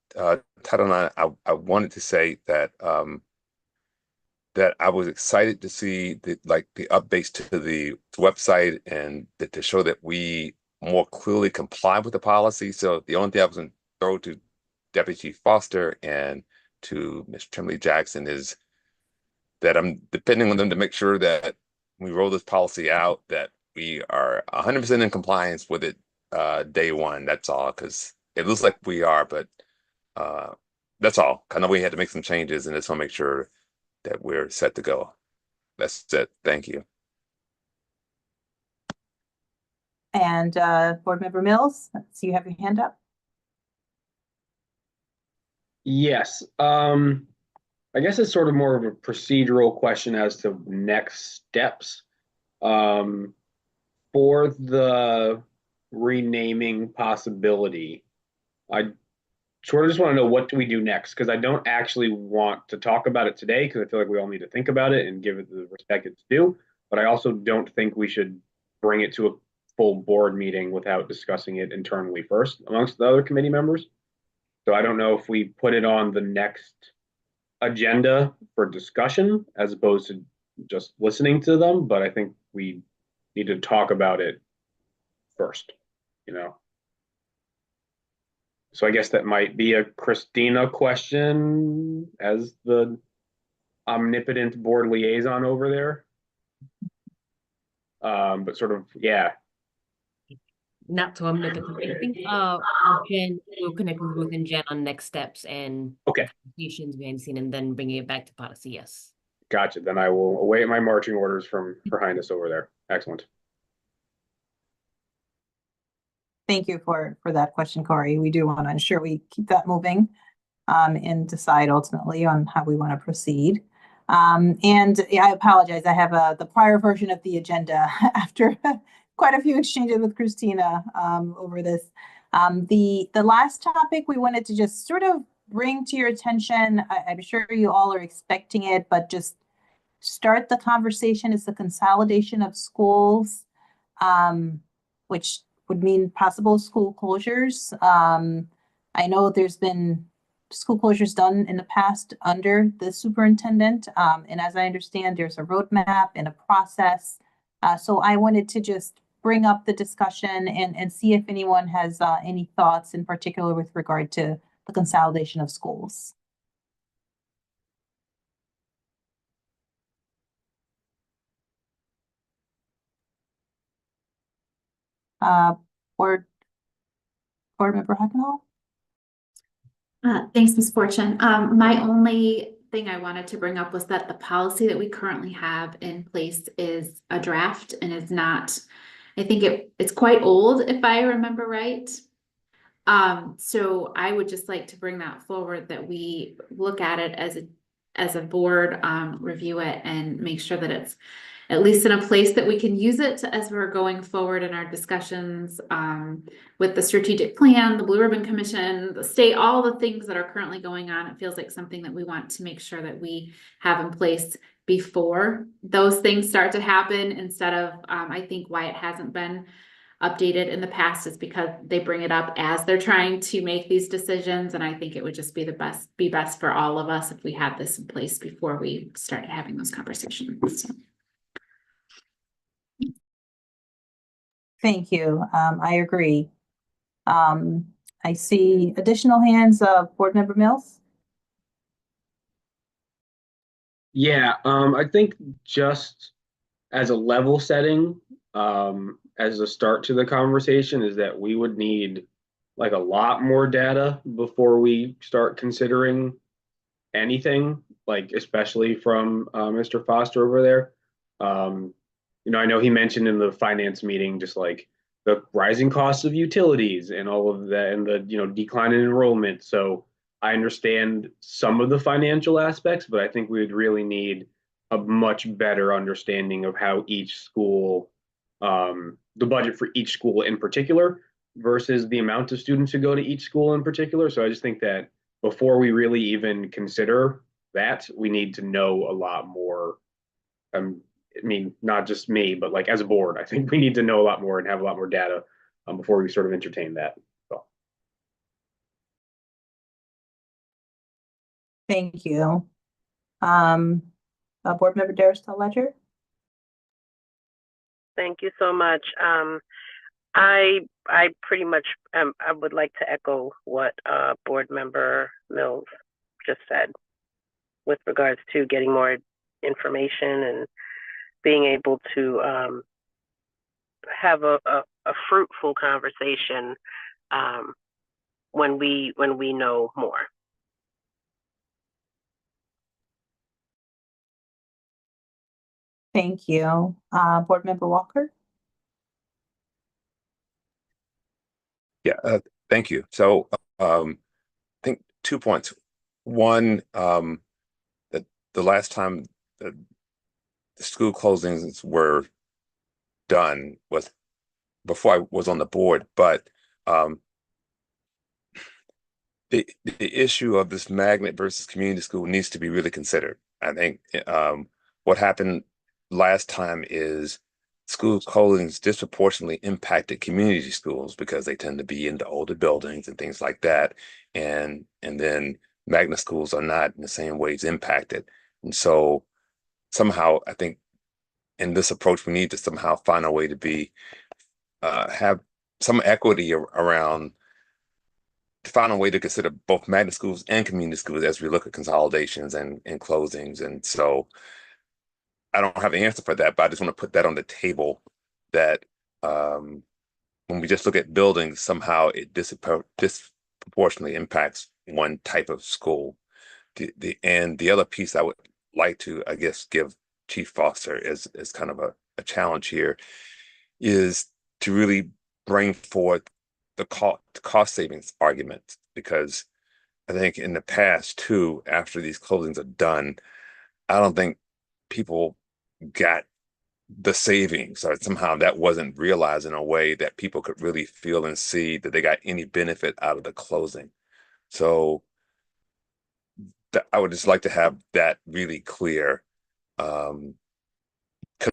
Title IX, I wanted to say that that I was excited to see the updates to the website and to show that we more clearly comply with the policy. So the only thing I was going to throw to Deputy Chief Foster and to Ms. Trimley Jackson is that I'm depending on them to make sure that when we roll this policy out, that we are 100% in compliance with it day one. That's all, because it looks like we are, but that's all. I know we had to make some changes, and just want to make sure that we're set to go. That's it. Thank you. And Board Member Mills, so you have your hand up. Yes. I guess it's sort of more of a procedural question as to next steps. For the renaming possibility, I sort of just want to know, what do we do next? Because I don't actually want to talk about it today, because I feel like we all need to think about it and give it the respect it's due. But I also don't think we should bring it to a full board meeting without discussing it internally first amongst the other committee members. So I don't know if we put it on the next agenda for discussion as opposed to just listening to them, but I think we need to talk about it first, you know. So I guess that might be a Christina question as the omnipotent board liaison over there. But sort of, yeah. Not to omnipotent. I think Jen will connect with Ruth and Jen on next steps and conversations behind the scene, and then bringing it back to policy. Yes. Gotcha. Then I will await my marching orders from Her Highness over there. Excellent. Thank you for that question, Corey. We do want to ensure we keep that moving and decide ultimately on how we want to proceed. And yeah, I apologize. I have the prior version of the agenda after quite a few exchanges with Christina over this. The last topic we wanted to just sort of bring to your attention, I'm sure you all are expecting it, but just start the conversation, is the consolidation of schools, which would mean possible school closures. I know there's been school closures done in the past under the superintendent. And as I understand, there's a roadmap and a process. So I wanted to just bring up the discussion and see if anyone has any thoughts in particular with regard to the consolidation of schools. Board Member Hackenhall? Thanks, Ms. Fortune. My only thing I wanted to bring up was that the policy that we currently have in place is a draft and is not, I think it's quite old, if I remember right. So I would just like to bring that forward, that we look at it as a board, review it and make sure that it's at least in a place that we can use it as we're going forward in our discussions with the strategic plan, the Blue Ribbon Commission, the state, all the things that are currently going on. It feels like something that we want to make sure that we have in place before those things start to happen, instead of, I think why it hasn't been updated in the past is because they bring it up as they're trying to make these decisions. And I think it would just be best for all of us if we had this in place before we started having those conversations. So. Thank you. I agree. I see additional hands of Board Member Mills. Yeah, I think just as a level setting, as a start to the conversation, is that we would need like a lot more data before we start considering anything, like especially from Mr. Foster over there. You know, I know he mentioned in the finance meeting just like the rising costs of utilities and all of that, and the decline in enrollment. So I understand some of the financial aspects, but I think we would really need a much better understanding of how each school, the budget for each school in particular, versus the amount of students who go to each school in particular. So I just think that before we really even consider that, we need to know a lot more. I mean, not just me, but like as a board, I think we need to know a lot more and have a lot more data before we sort of entertain that. So. Thank you. Board Member Darrell Ledger. Thank you so much. I pretty much I would like to echo what Board Member Mills just said with regards to getting more information and being able to have a fruitful conversation when we know more. Thank you. Board Member Walker. Yeah, thank you. So I think 2 points. One, that the last time the school closings were done was before I was on the board, but the issue of this magnet versus community school needs to be really considered. I think what happened last time is school closings disproportionately impacted community schools because they tend to be in the older buildings and things like that, and then magnet schools are not in the same ways impacted. And so somehow I think in this approach we need to somehow find a way to be have some equity around, to find a way to consider both magnet schools and community schools as we look at consolidations and closings. And so I don't have the answer for that, but I just want to put that on the table, that when we just look at buildings, somehow it disproportionately impacts one type of school. And the other piece I would like to, I guess, give Chief Foster as kind of a challenge here is to really bring forth the cost savings argument, because I think in the past too, after these closings are done, I don't think people got the savings, or somehow that wasn't realized in a way that people could really feel and see that they got any benefit out of the closing. So I would just like to have that really clear, because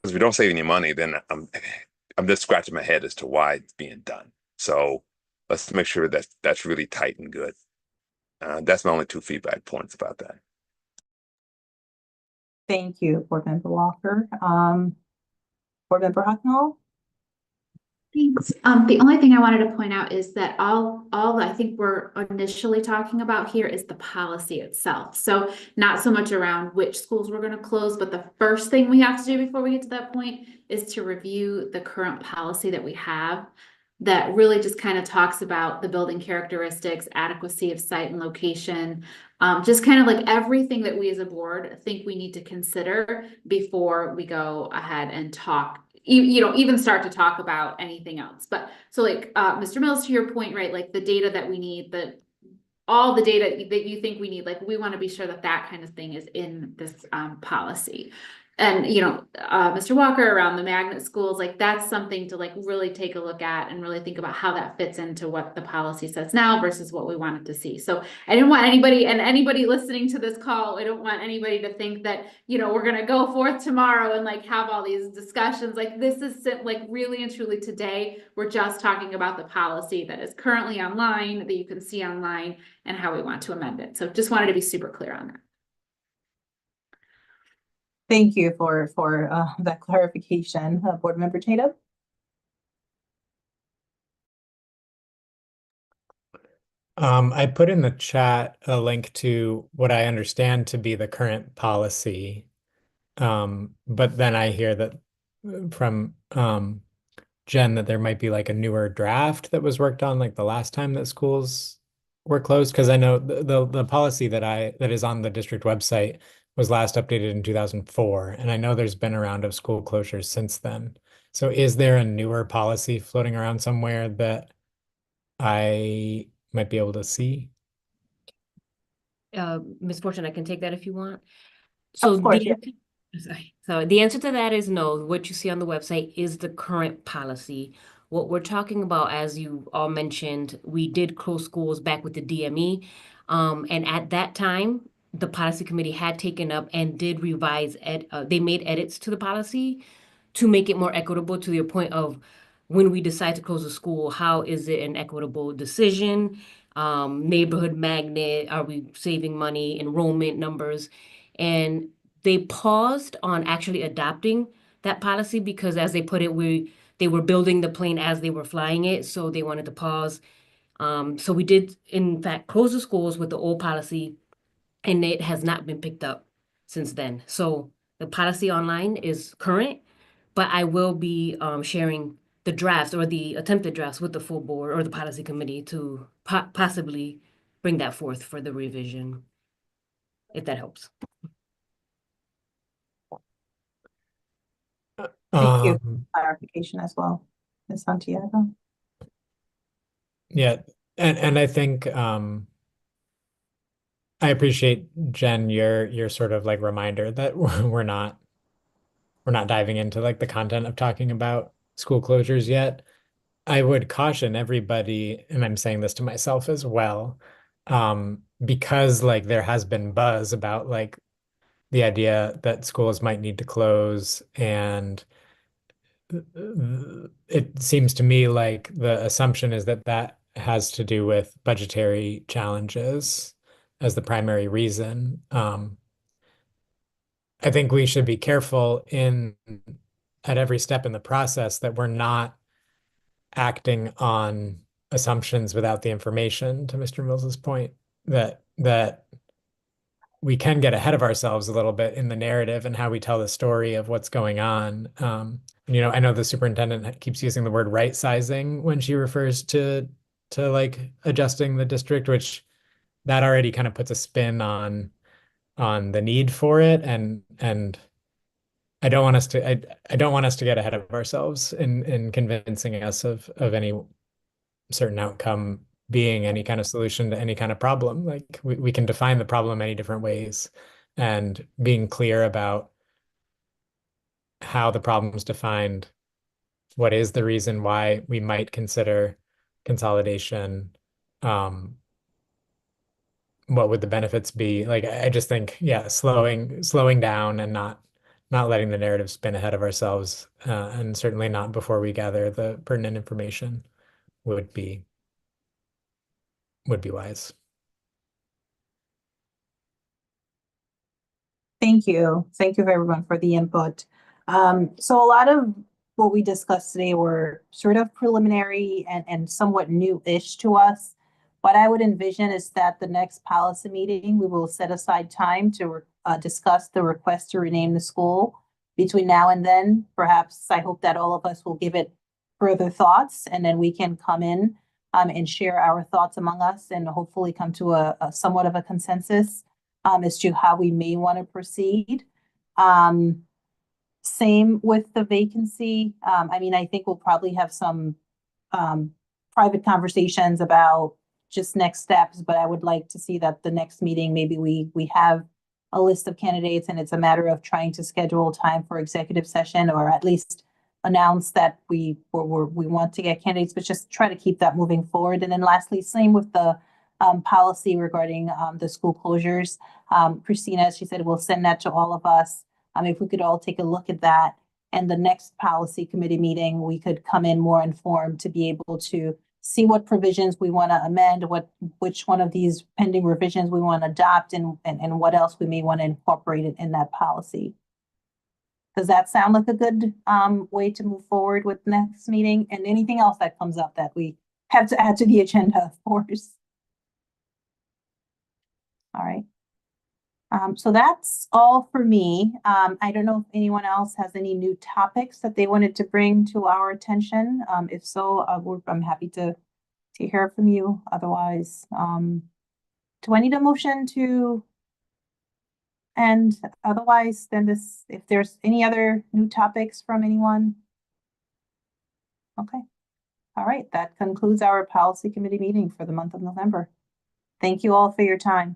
if we don't save any money, then I'm just scratching my head as to why it's being done. So let's make sure that that's really tight and good. That's my only 2 feedback points about that. Thank you, Board Member Walker. Board Member Hucknall. Thanks. The only thing I wanted to point out is that all I think we're initially talking about here is the policy itself. So not so much around which schools we're going to close, but the first thing we have to do before we get to that point is to review the current policy that we have that really just kind of talks about the building characteristics, adequacy of site and location, just kind of like everything that we as a board think we need to consider before we go ahead and talk, even start to talk about anything else. But so like Mr. Mills, to your point, right, like the data that we need, all the data that you think we need, like we want to be sure that that kind of thing is in this policy. And, Mr. Walker, around the magnet schools, like that's something to like really take a look at and really think about how that fits into what the policy says now versus what we wanted to see. So I didn't want anybody listening to this call, I don't want anybody to think that, we're going to go forth tomorrow and like have all these discussions. Like this is like really and truly today, we're just talking about the policy that is currently online, that you can see online, and how we want to amend it. So just wanted to be super clear on that. Thank you for that clarification. Board Member Tatum. I put in the chat a link to what I understand to be the current policy. But then I hear that from Jen that there might be like a newer draft that was worked on like the last time that schools were closed. Because I know the policy that is on the district website was last updated in 2004, and I know there's been a round of school closures since then. So is there a newer policy floating around somewhere that I might be able to see? Ms. Fortune, I can take that if you want. Of course, yeah. Sorry. So the answer to that is no. What you see on the website is the current policy. What we're talking about, as you all mentioned, we did close schools back with the DME. And at that time, the policy committee had taken up and did revise they made edits to the policy to make it more equitable, to the point of when we decide to close a school, how is it an equitable decision? Neighborhood magnet, are we saving money, enrollment numbers? And they paused on actually adopting that policy because, as they put it, they were building the plane as they were flying it, so they wanted to pause. So we did, in fact, close the schools with the old policy, and it has not been picked up since then. So the policy online is current, but I will be sharing the drafts or the attempted drafts with the full board or the policy committee to possibly bring that forth for the revision, if that helps. Thank you for clarification as well, Ms. Santiago. Yeah, and I think I appreciate, Jen, your sort of like reminder that we're not diving into like the content of talking about school closures yet. I would caution everybody, and I'm saying this to myself as well, because like there has been buzz about like the idea that schools might need to close, and it seems to me like the assumption is that that has to do with budgetary challenges as the primary reason. I think we should be careful at every step in the process that we're not acting on assumptions without the information, to Mr. Mills's point, that we can get ahead of ourselves a little bit in the narrative and how we tell the story of what's going on. I know the superintendent keeps using the word right sizing when she refers to like adjusting the district, which that already kind of puts a spin on the need for it, and I don't want us to get ahead of ourselves in convincing us of any certain outcome being any kind of solution to any kind of problem. Like we can define the problem many different ways, and being clear about how the problem is defined, what is the reason why we might consider consolidation, what would the benefits be? Like I just think, yeah, slowing down and not letting the narrative spin ahead of ourselves, and certainly not before we gather the pertinent information would be wise. Thank you. Thank you everyone for the input. So a lot of what we discussed today were sort of preliminary and somewhat new-ish to us. What I would envision is that the next policy meeting, we will set aside time to discuss the request to rename the school. Between now and then, perhaps I hope that all of us will give it further thoughts, and then we can come in and share our thoughts among us and hopefully come to a somewhat of a consensus as to how we may want to proceed. Same with the vacancy. I think we'll probably have some private conversations about just next steps, but I would like to see that the next meeting, maybe we have a list of candidates and it's a matter of trying to schedule time for executive session, or at least announce that we want to get candidates, but just try to keep that moving forward. And then lastly, same with the policy regarding the school closures. Christina, as she said, will send that to all of us. If we could all take a look at that, and the next policy committee meeting, we could come in more informed to be able to see what provisions we want to amend, which one of these pending revisions we want to adopt, and what else we may want to incorporate in that policy. Does that sound like a good way to move forward with next meeting? And anything else that comes up that we have to add to the agenda, of course. All right. So that's all for me. I don't know if anyone else has any new topics that they wanted to bring to our attention. If so, I'm happy to hear from you. Otherwise, do I need a motion to And otherwise, then if there's any other new topics from anyone. Okay. All right, that concludes our policy committee meeting for the month of November. Thank you all for your time.